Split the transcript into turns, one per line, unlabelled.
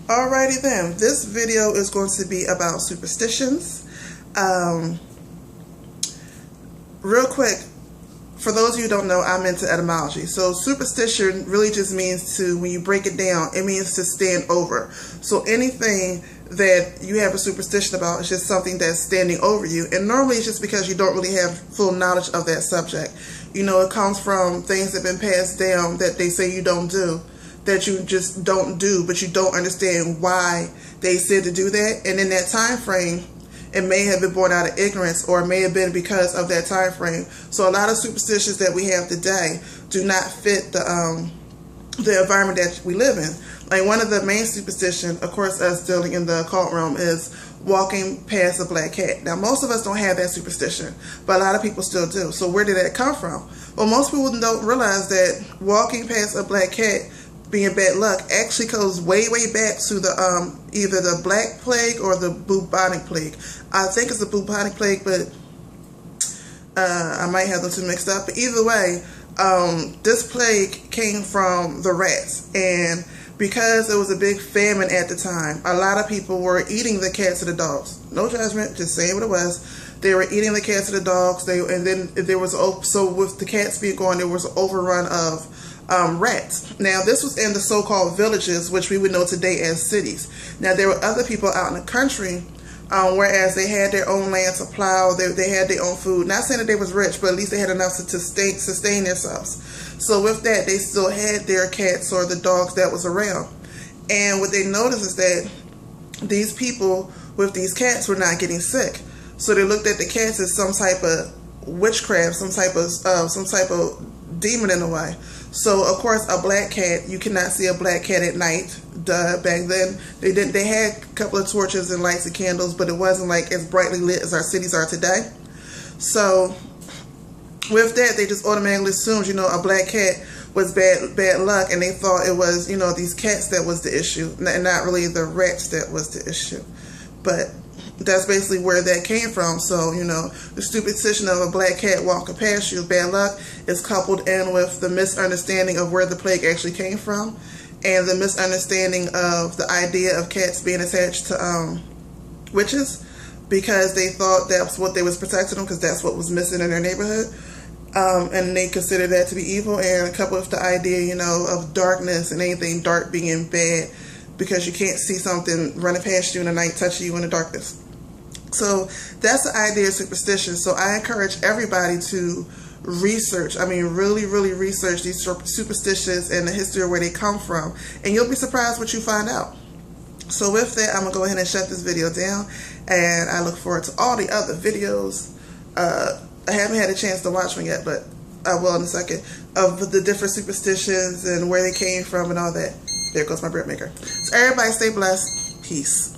Alrighty then, this video is going to be about superstitions. Real quick, for those of you who don't know, I'm into etymology. So superstition really just means to, when you break it down, it means to stand over. So anything that you have a superstition about is just something that's standing over you. And normally it's just because you don't really have full knowledge of that subject. You know, it comes from things that have been passed down that they say you don't do, that you just don't do, but you don't understand why they said to do that. And in that time frame, it may have been born out of ignorance, or it may have been because of that time frame. So a lot of superstitions that we have today do not fit the environment that we live in. Like one of the main superstitions, of course, us dealing in the occult realm, is walking past a black cat. Now, most of us don't have that superstition, but a lot of people still do. So where did that come from? Well, most people don't realize that walking past a black cat being bad luck actually goes way back to the either the Black Plague or the bubonic plague. I think it's the bubonic plague, but I might have them two mixed up. But either way, this plague came from the rats, and because it was a big famine at the time, a lot of people were eating the cats and the dogs. No judgment, just saying what it was. They were eating the cats and the dogs. And then there was, so with the cats being gone, there was an overrun of rats. Now, this was in the so-called villages, which we would know today as cities. Now, there were other people out in the country, whereas they had their own land to plow, they had their own food. Not saying that they was rich, but at least they had enough to sustain themselves. So with that, they still had their cats or the dogs that was around. And what they noticed is that these people with these cats were not getting sick. So they looked at the cats as some type of witchcraft, some type of demon in a way. So of course, a black cat, you cannot see a black cat at night. Duh, back then they had a couple of torches and lights and candles, but it wasn't like as brightly lit as our cities are today. So with that, they just automatically assumed, you know, a black cat was bad luck, and they thought it was, you know, these cats that was the issue, and not really the rats that was the issue. But that's basically where that came from. So, you know, the superstition of a black cat walking past you, bad luck, is coupled in with the misunderstanding of where the plague actually came from, and the misunderstanding of the idea of cats being attached to witches, because they thought that's what they was protecting them, because that's what was missing in their neighborhood. And they considered that to be evil, and coupled with the idea, you know, of darkness and anything dark being bad, because you can't see something running past you in the night, touching you in the darkness. So that's the idea of superstition. So I encourage everybody to research, really research these superstitions and the history of where they come from, and you'll be surprised what you find out. So with that, I'm going to go ahead and shut this video down, and I look forward to all the other videos. I haven't had a chance to watch one yet, but I will in a second, of the different superstitions and where they came from and all that. There goes my bread maker. So everybody stay blessed. Peace.